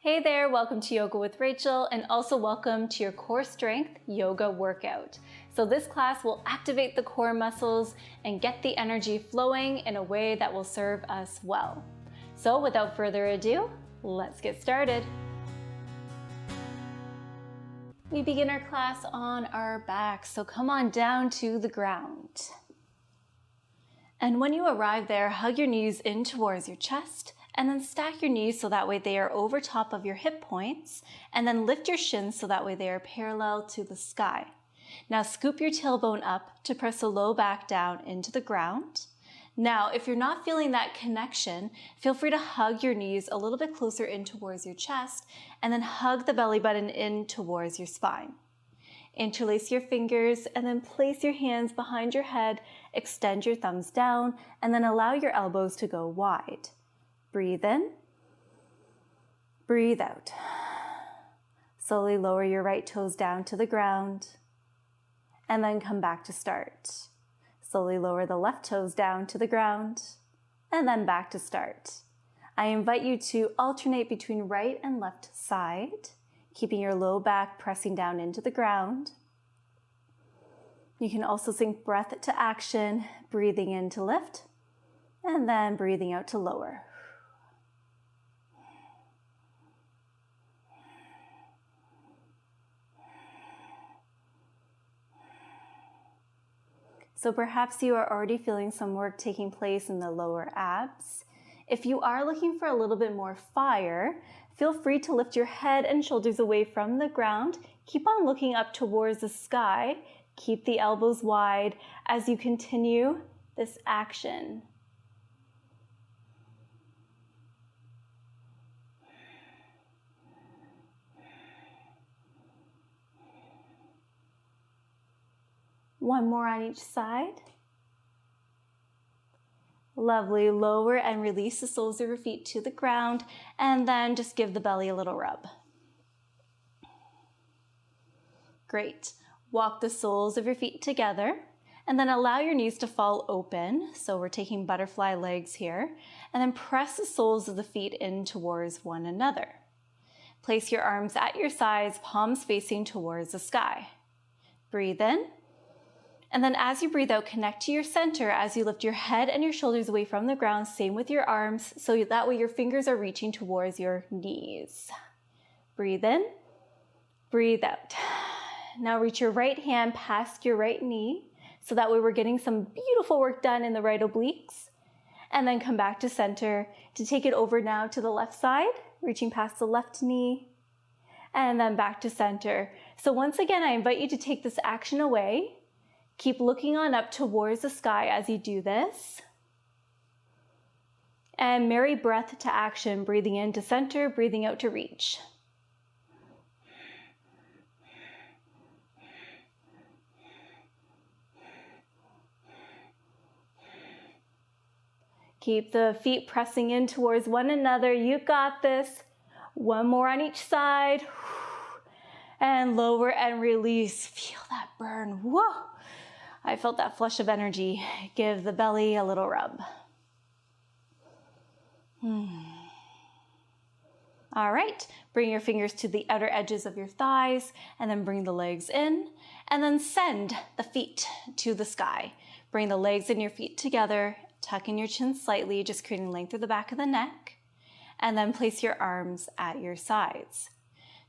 Hey there, welcome to Yoga with Rachel, and also welcome to your core strength yoga workout. So this class will activate the core muscles and get the energy flowing in a way that will serve us well. So without further ado, let's get started. We begin our class on our backs, so come on down to the ground. And when you arrive there, hug your knees in towards your chest, and then stack your knees so that way they are over top of your hip points, and then lift your shins so that way they are parallel to the sky. Now scoop your tailbone up to press the low back down into the ground. Now, if you're not feeling that connection, feel free to hug your knees a little bit closer in towards your chest, and then hug the belly button in towards your spine. Interlace your fingers and then place your hands behind your head, extend your thumbs down, and then allow your elbows to go wide. Breathe in, breathe out. Slowly lower your right toes down to the ground, and then come back to start. Slowly lower the left toes down to the ground, and then back to start. I invite you to alternate between right and left side, keeping your low back pressing down into the ground. You can also sync breath to action, breathing in to lift, and then breathing out to lower. So perhaps you are already feeling some work taking place in the lower abs. If you are looking for a little bit more fire, feel free to lift your head and shoulders away from the ground. Keep on looking up towards the sky. Keep the elbows wide as you continue this action. One more on each side. Lovely. Lower and release the soles of your feet to the ground, and then just give the belly a little rub. Great. Walk the soles of your feet together, and then allow your knees to fall open. So we're taking butterfly legs here, and then press the soles of the feet in towards one another. Place your arms at your sides, palms facing towards the sky. Breathe in. And then as you breathe out, connect to your center as you lift your head and your shoulders away from the ground. Same with your arms, so that way your fingers are reaching towards your knees. Breathe in, breathe out. Now reach your right hand past your right knee, so that way we're getting some beautiful work done in the right obliques. And then come back to center to take it over now to the left side, reaching past the left knee, and then back to center. So once again, I invite you to take this action away. Keep looking on up towards the sky as you do this. And marry breath to action, breathing in to center, breathing out to reach. Keep the feet pressing in towards one another. You got this. One more on each side. And lower and release. Feel that burn. Whoa! I felt that flush of energy. Give the belly a little rub. All right, bring your fingers to the outer edges of your thighs and then bring the legs in and then send the feet to the sky. Bring the legs and your feet together, tuck in your chin slightly, just creating length through the back of the neck, and then place your arms at your sides.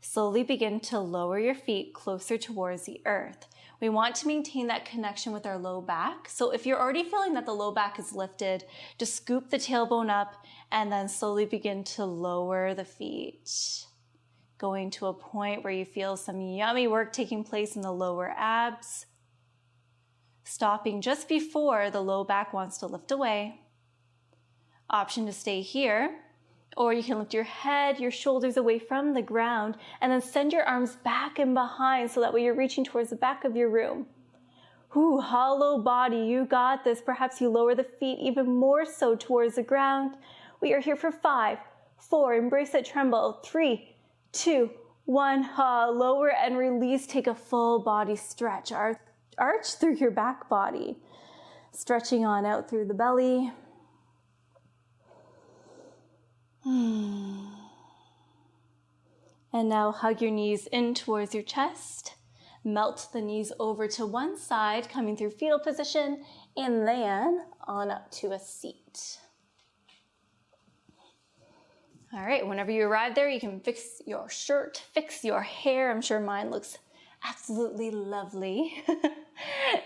Slowly begin to lower your feet closer towards the earth. We want to maintain that connection with our low back. So if you're already feeling that the low back is lifted, just scoop the tailbone up and then slowly begin to lower the feet. Going to a point where you feel some yummy work taking place in the lower abs. Stopping just before the low back wants to lift away. Option to stay here. Or you can lift your head, your shoulders away from the ground, and then send your arms back and behind so that way you're reaching towards the back of your room. Hollow body, you got this. Perhaps you lower the feet even more so towards the ground. We are here for 5, 4, embrace that tremble. 3, 2, 1, lower and release. Take a full body stretch. Arch through your back body. Stretching on out through the belly. And now hug your knees in towards your chest. Melt the knees over to one side, coming through fetal position, and then on up to a seat. All right, whenever you arrive there, you can fix your shirt, fix your hair. I'm sure mine looks absolutely lovely.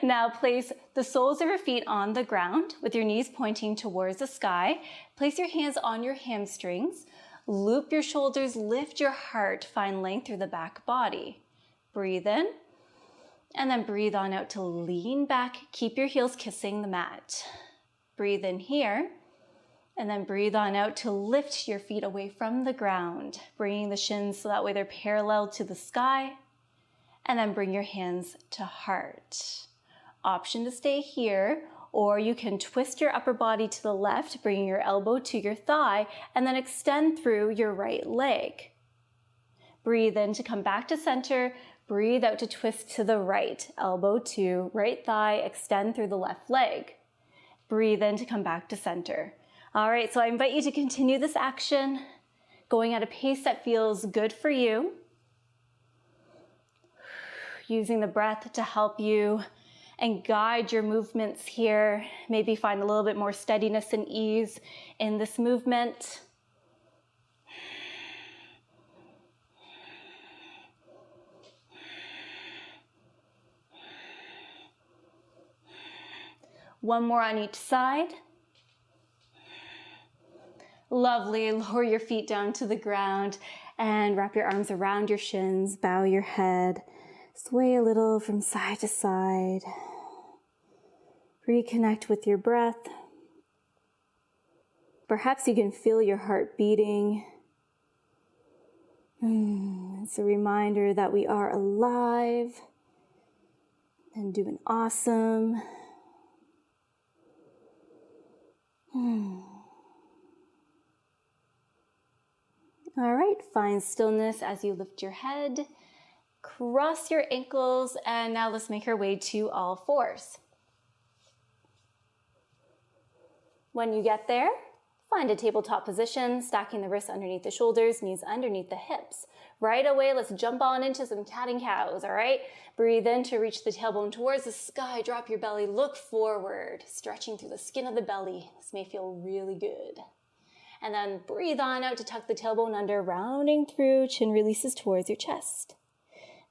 Now place the soles of your feet on the ground with your knees pointing towards the sky. Place your hands on your hamstrings. Loop your shoulders, lift your heart, find length through the back body. Breathe in, and then breathe on out to lean back. Keep your heels kissing the mat. Breathe in here, and then breathe on out to lift your feet away from the ground, bringing the shins so that way they're parallel to the sky. And then bring your hands to heart. Option to stay here, or you can twist your upper body to the left, bringing your elbow to your thigh, and then extend through your right leg. Breathe in to come back to center. Breathe out to twist to the right, elbow to right thigh, extend through the left leg. Breathe in to come back to center. All right, so I invite you to continue this action, going at a pace that feels good for you. Using the breath to help you and guide your movements here. Maybe find a little bit more steadiness and ease in this movement. One more on each side. Lovely. Lower your feet down to the ground and wrap your arms around your shins. Bow your head. Sway a little from side to side. Reconnect with your breath. Perhaps you can feel your heart beating. It's a reminder that we are alive and doing awesome. All right, find stillness as you lift your head. Cross your ankles, and now let's make our way to all fours. When you get there, find a tabletop position, stacking the wrists underneath the shoulders, knees underneath the hips. Right away, let's jump on into some cat and cows, all right? Breathe in to reach the tailbone towards the sky, drop your belly, look forward, stretching through the skin of the belly. This may feel really good. And then breathe on out to tuck the tailbone under, rounding through, chin releases towards your chest.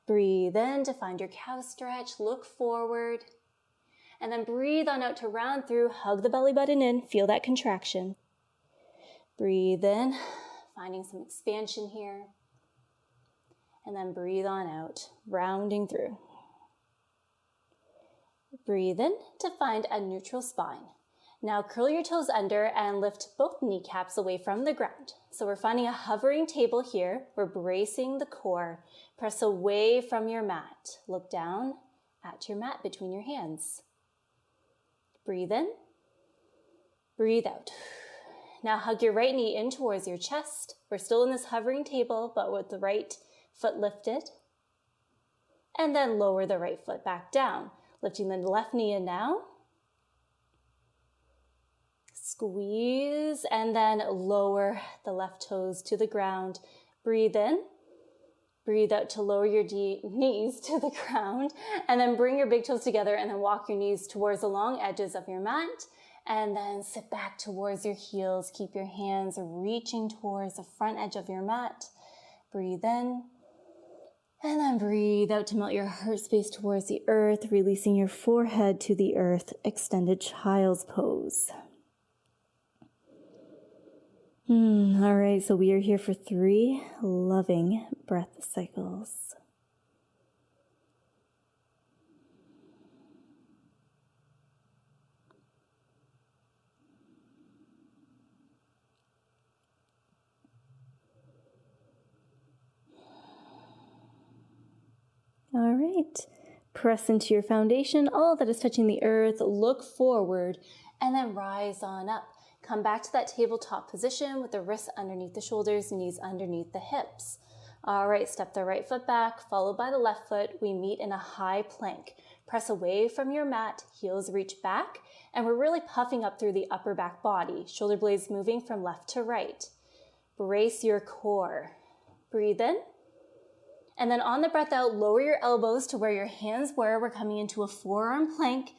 Breathe in to find your cow stretch, look forward. And then breathe on out to round through, hug the belly button in, feel that contraction. Breathe in, finding some expansion here. And then breathe on out, rounding through. Breathe in to find a neutral spine. Now curl your toes under and lift both kneecaps away from the ground. So we're finding a hovering table here. We're bracing the core. Press away from your mat. Look down at your mat between your hands. Breathe in. Breathe out. Now hug your right knee in towards your chest. We're still in this hovering table, but with the right foot lifted. And then lower the right foot back down. Lifting the left knee in now. Squeeze, and then lower the left toes to the ground. Breathe in. Breathe out to lower your knees to the ground. And then bring your big toes together and then walk your knees towards the long edges of your mat. And then sit back towards your heels. Keep your hands reaching towards the front edge of your mat. Breathe in. And then breathe out to melt your heart space towards the earth, releasing your forehead to the earth. Extended child's pose. All right, so we are here for 3 loving breath cycles. All right, press into your foundation, all that is touching the earth, look forward, and then rise on up. Come back to that tabletop position with the wrists underneath the shoulders, knees underneath the hips. All right, step the right foot back, followed by the left foot. We meet in a high plank. Press away from your mat, heels reach back, and we're really puffing up through the upper back body. Shoulder blades moving from left to right. Brace your core. Breathe in. And then on the breath out, lower your elbows to where your hands were. We're coming into a forearm plank.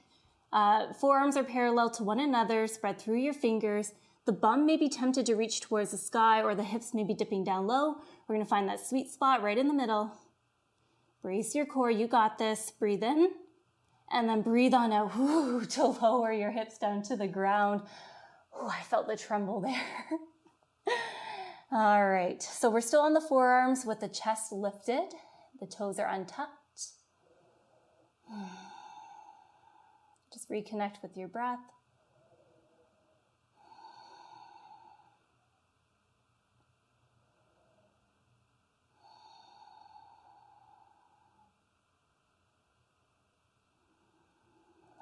Forearms are parallel to one another. Spread through your fingers. The bum may be tempted to reach towards the sky, or the hips may be dipping down low. We're going to find that sweet spot right in the middle. Brace your core. You got this. Breathe in. And then breathe on out to lower your hips down to the ground. I felt the tremble there. All right, so we're still on the forearms with the chest lifted. The toes are untucked. Just reconnect with your breath.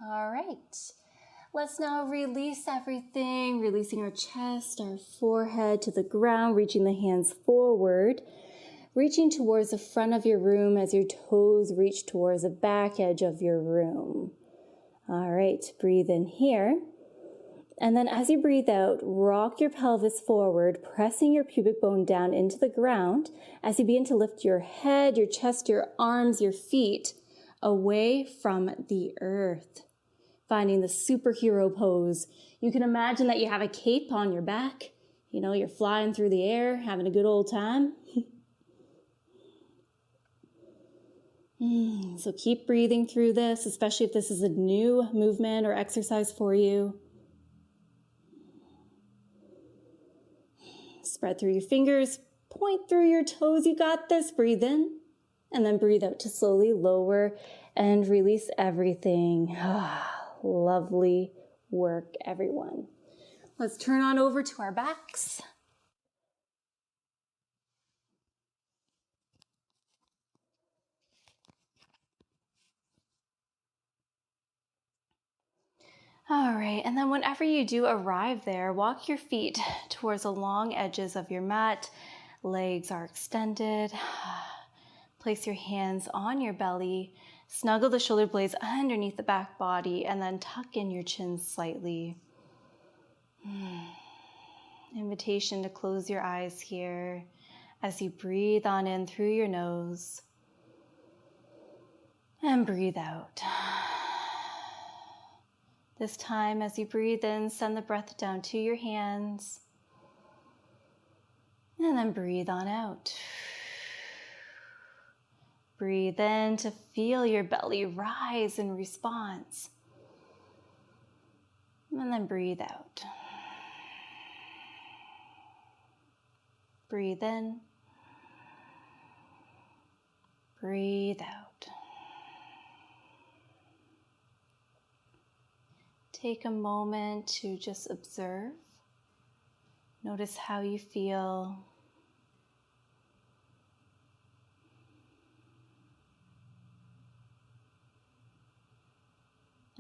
All right. Let's now release everything, releasing our chest, our forehead to the ground, reaching the hands forward, reaching towards the front of your room as your toes reach towards the back edge of your room. All right, breathe in here. And then as you breathe out, rock your pelvis forward, pressing your pubic bone down into the ground as you begin to lift your head, your chest, your arms, your feet away from the earth. Finding the superhero pose. You can imagine that you have a cape on your back. You know, you're flying through the air, having a good old time. So keep breathing through this, especially if this is a new movement or exercise for you. Spread through your fingers, point through your toes. You got this. Breathe in, and then breathe out to slowly lower and release everything. Lovely work, everyone. Let's turn on over to our backs. All right, and then whenever you do arrive there, walk your feet towards the long edges of your mat. Legs are extended. Place your hands on your belly. Snuggle the shoulder blades underneath the back body and then tuck in your chin slightly. Invitation to close your eyes here as you breathe on in through your nose and breathe out. This time, as you breathe in, send the breath down to your hands and then breathe on out. Breathe in to feel your belly rise in response. And then breathe out. Breathe in. Breathe out. Take a moment to just observe. Notice how you feel.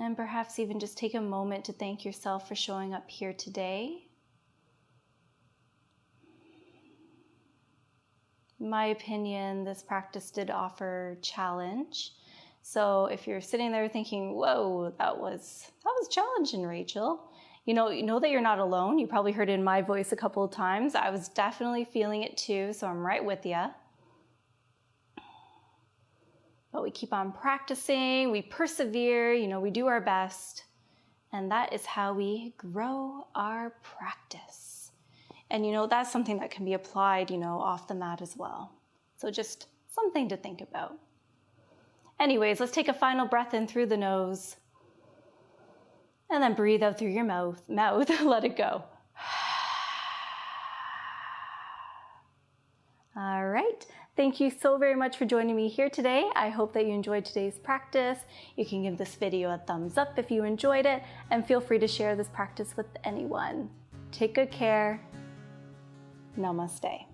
And perhaps even just take a moment to thank yourself for showing up here today. In my opinion, this practice did offer challenge. So if you're sitting there thinking, whoa, that was challenging, Rachel, you know that you're not alone. You probably heard it in my voice a couple of times. I was definitely feeling it too, so I'm right with you. But we keep on practicing, we persevere, we do our best. And that is how we grow our practice. And that's something that can be applied, off the mat as well. So just something to think about. Anyways, let's take a final breath in through the nose. And then breathe out through your mouth. Let it go. All right. Thank you so very much for joining me here today. I hope that you enjoyed today's practice. You can give this video a thumbs up if you enjoyed it, and feel free to share this practice with anyone. Take good care. Namaste.